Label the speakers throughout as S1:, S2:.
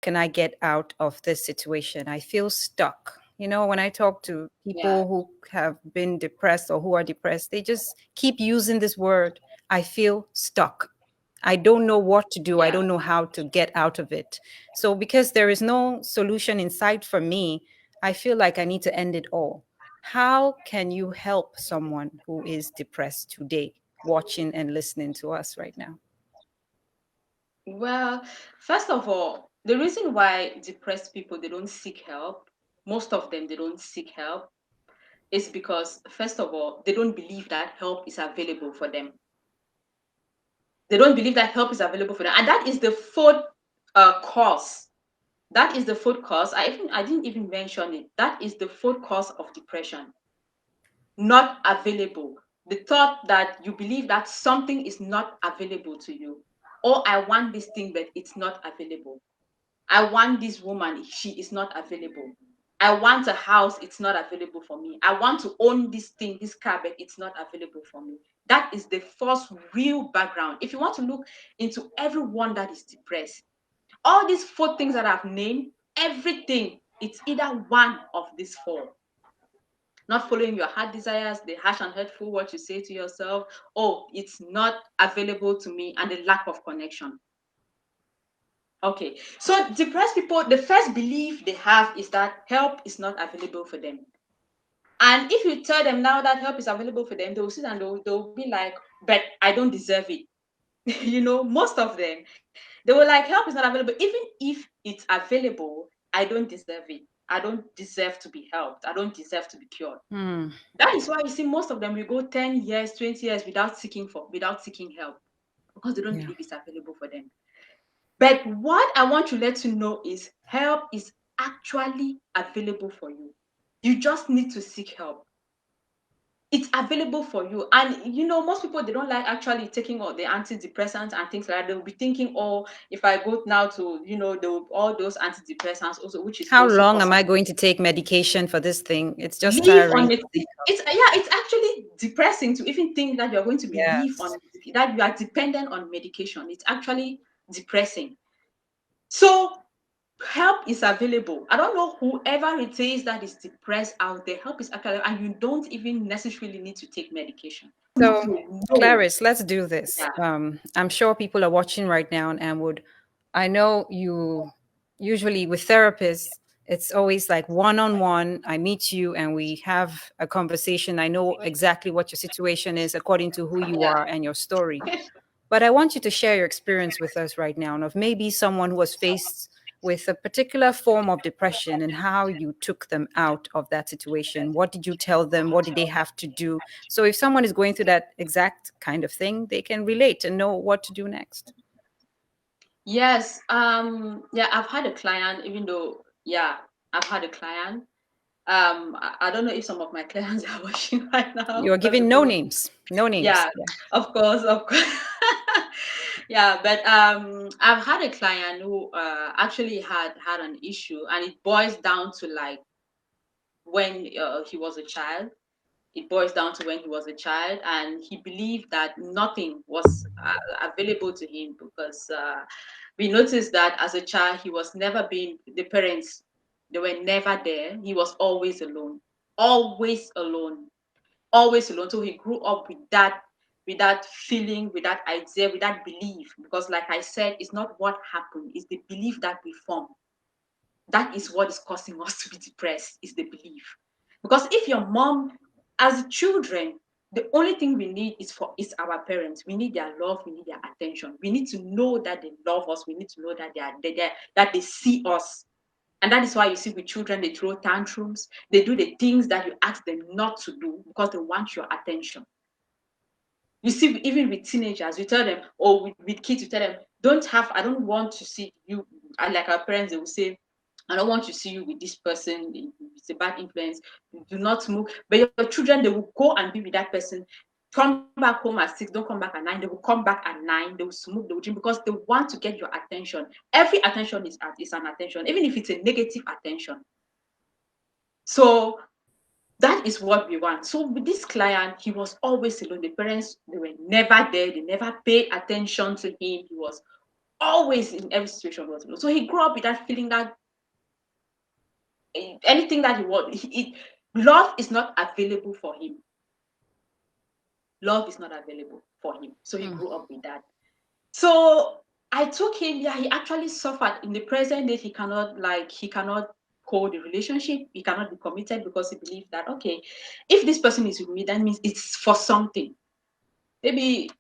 S1: can I get out of this situation? I feel stuck. You know, when I talk to
S2: Yeah.
S1: people who have been depressed or who are depressed, they just keep using this word. I feel stuck. I don't know what to do. I
S2: Yeah.
S1: don't know how to get out of it. So, because there is no solution in sight for me, I feel like I need to end it all. How can you help someone who is depressed today, watching and listening to us right now?
S2: Well, first of all, the reason why depressed people they don't seek help, most of them they don't seek help, is because first of all, they don't believe that help is available for them. They don't believe that help is available for them, and that is the fourth cause. That is the fourth cause. I didn't even mention it. That is the fourth cause of depression. Not available. The thought that you believe that something is not available to you. Oh, I want this thing, but it's not available. I want this woman, she is not available. I want a house, it's not available for me. I want to own this thing, this car, but it's not available for me. That is the first real background. If you want to look into everyone that is depressed, all these four things that I've named, everything, it's either one of these four. Not following your heart desires, the harsh and hurtful, what you say to yourself, oh, it's not available to me, and the lack of connection. Okay, so depressed people, the first belief they have is that help is not available for them. And if you tell them now that help is available for them, they will sit and they'll be like, but I don't deserve it. Most of them, they were like, help is not available. Even if it's available, I don't deserve it. I don't deserve to be helped. I don't deserve to be cured.
S1: Hmm.
S2: That is why you see most of them will go 10 years, 20 years without seeking help because they don't
S1: Yeah.
S2: believe it's available for them. But what I want to let you know is help is actually available for you. You just need to seek help. It's available for you. And most people they don't like actually taking all the antidepressants and things like that. They'll be thinking, oh, if I go now to, all those antidepressants also, which is
S1: How
S2: also
S1: long am
S2: causing
S1: I going to take medication for this thing? It's just
S2: leave on
S1: tiring
S2: it.
S1: to think of.
S2: It's actually depressing to even think that you're going to be leave on
S1: Yes.
S2: that you are dependent on medication. It's actually depressing. So help is available. I don't know whoever it is that is depressed out there, help is available, and you don't even necessarily need to take medication. You need
S1: So,
S2: to know.
S1: Clarice, let's do this.
S2: Yeah.
S1: I'm sure people are watching right now and would. I know you usually with therapists, it's always like one on one. I meet you and we have a conversation. I know exactly what your situation is according to who you
S2: Yeah.
S1: are and your story. But I want you to share your experience with us right now and of maybe someone who was faced with a particular form of depression and how you took them out of that situation. What did you tell them? What did they have to do? So if someone is going through that exact kind of thing, they can relate and know what to do next.
S2: Yes. Yeah, I've had a client, even though, yeah, I've had a client. I don't know if some of my clients are watching right now
S1: You're
S2: because
S1: giving
S2: they
S1: no
S2: probably,
S1: names, no names.
S2: yeah, of course. Yeah, but I've had a client who actually had an issue, and it boils down to like when he was a child. It boils down to when he was a child, and he believed that nothing was available to him because we noticed that as a child he was never being the parents, they were never there. He was always alone, always alone. So he grew up with that feeling, with that idea, with that belief. Because, like I said, it's not what happened; it's the belief that we form. That is what is causing us to be depressed. Is the belief. Because if your mom, as children, the only thing we need is our parents. We need their love. We need their attention. We need to know that they love us. We need to know that that they see us. And that is why you see with children, they throw tantrums. They do the things that you ask them not to do because they want your attention. You see, even with teenagers, you tell them, or with kids, you tell them, I don't want to see you. And like our parents, they will say, I don't want to see you with this person. It's a bad influence. Do not smoke. But your children, they will go and be with that person. Come back home at 6, don't come back at 9. They will come back at 9. They will smoke, they will drink because they want to get your attention. Every attention is an attention, even if it's a negative attention. So that is what we want. So with this client, he was always alone. The parents, they were never there. They never paid attention to him. He was always in every situation was alone. So he grew up with that feeling that anything that he wants, love is not available for him. Love is not available for him. So he grew up with that. So I took him, yeah, he actually suffered. In the present day, he cannot hold the relationship, he cannot be committed because he believes that, okay, if this person is with me, that means it's for something. Maybe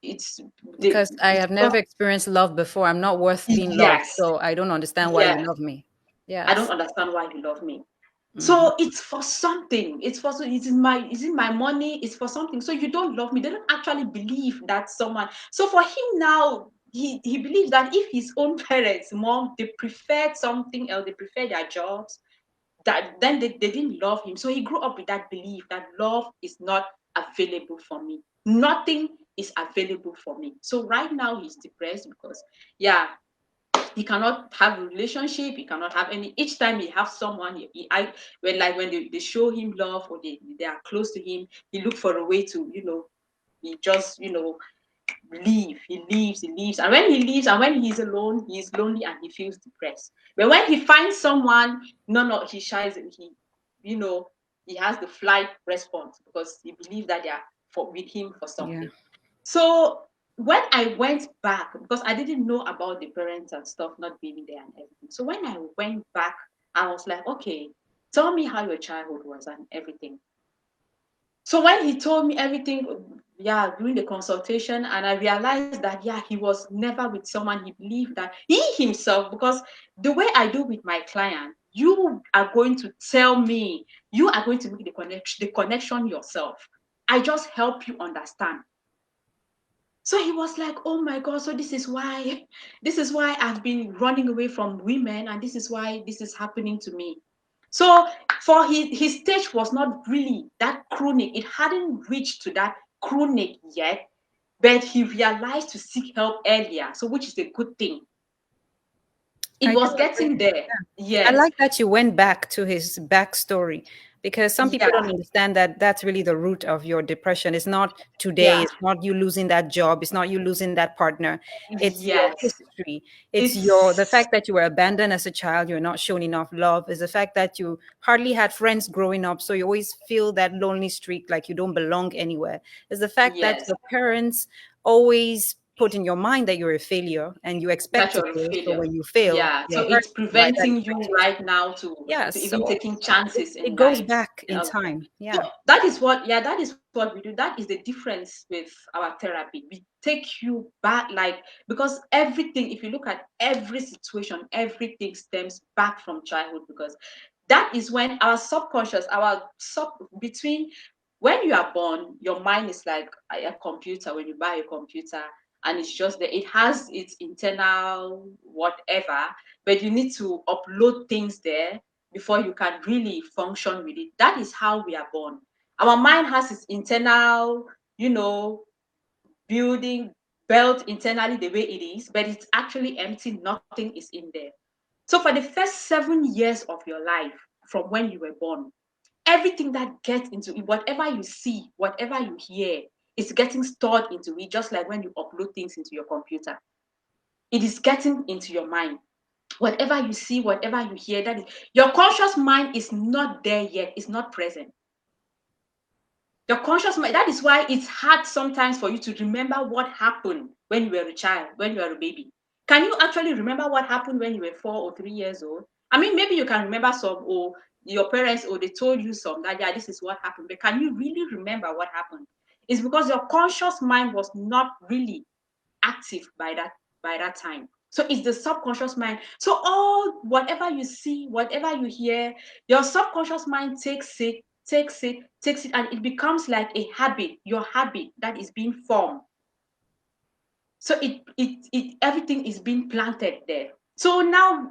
S1: Because I
S2: it's
S1: have never experienced love before. I'm not worth being loved,
S2: yes,
S1: so I don't understand why you
S2: yes.
S1: love me.
S2: I don't
S1: Yes.
S2: understand why you love me.
S1: Hmm.
S2: So it's for something. It's in my money, it's for something. So you don't love me. They don't actually believe that someone. So for him now, he believes that if his own parents, mom, they preferred something else, they prefer their jobs, that then they didn't love him. So he grew up with that belief that love is not available for me. Nothing is available for me. So right now he's depressed because yeah, he cannot have a relationship, he cannot have any. Each time he have someone, when they show him love or they are close to him, he look for a way to, he just, leave. He leaves, and when he leaves and when he's alone, he's lonely and he feels depressed. But when he finds someone, no, he shies. You know he has the flight response because he believes that they are with him for
S1: Yeah.
S2: something. So when I went back, because I didn't know about the parents and stuff not being there and everything. So when I went back, I was like, okay, tell me how your childhood was and everything. So when he told me everything, yeah, during the consultation, and I realized that, yeah, he was never with someone. He believed that he himself, because the way I do with my client, you are going to tell me, you are going to make the connection yourself. I just help you understand. So he was like, oh my God, so this is why I've been running away from women, and this is why this is happening to me. So for his stage was not really that chronic. It hadn't reached to that chronic yet, but he realized to seek help earlier. So which is a good thing. It
S1: I do
S2: was
S1: agree.
S2: getting there.
S1: I
S2: Yes.
S1: like that you went back to his backstory, because some people don't
S2: Yeah.
S1: understand that that's really the root of your depression. It's not today,
S2: Yeah.
S1: it's not you losing that job, it's not you losing that partner. It's your
S2: Yes.
S1: history. It's the
S2: It's
S1: fact that you were abandoned as a child, you're not shown enough love. It's the fact that you hardly had friends growing up, so you always feel that lonely streak, like you don't belong anywhere. It's the fact that
S2: yes.
S1: your parents always put in your mind that you're a failure and you expect
S2: That
S1: to
S2: you're a
S1: fail. So
S2: failure.
S1: when you fail,
S2: Yeah. So
S1: you're hurt
S2: it's
S1: by that
S2: preventing you
S1: expectation.
S2: right now to
S1: Yes,
S2: even
S1: so
S2: taking chances
S1: it
S2: in
S1: goes
S2: life.
S1: back in
S2: Uh,
S1: time.
S2: so
S1: Yeah.
S2: that is what we do. That is the difference with our therapy. We take you back, like, because everything, if you look at every situation, everything stems back from childhood, because that is when our subconscious, between when you are born, your mind is like a computer. When you buy a computer, and it's just that it has its internal whatever, but you need to upload things there before you can really function with it. That is how we are born. Our mind has its internal, building built internally the way it is, but it's actually empty. Nothing is in there. So for the first 7 years of your life, from when you were born, everything that gets into it, whatever you see, whatever you hear, is getting stored into it, just like when you upload things into your computer. It is getting into your mind. Whatever you see, whatever you hear, that is your conscious mind is not there yet, it's not present. Your conscious mind, that is why it's hard sometimes for you to remember what happened when you were a child, when you were a baby. Can you actually remember what happened when you were 4 or 3 years old? I mean, maybe you can remember some, or your parents, or they told you some that, yeah, this is what happened. But can you really remember what happened? It's because your conscious mind was not really active by that time. So it's the subconscious mind. So all whatever you see, whatever you hear, your subconscious mind takes it, and it becomes like a habit, your habit that is being formed. So it everything is being planted there. So now,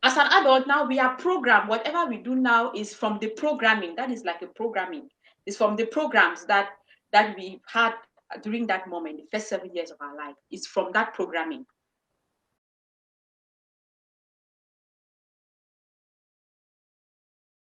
S2: as an adult, now we are programmed. Whatever we do now is from the programming. That is like a programming. It's from the programs that we had during that moment, the first 7 years of our life. It's from that programming.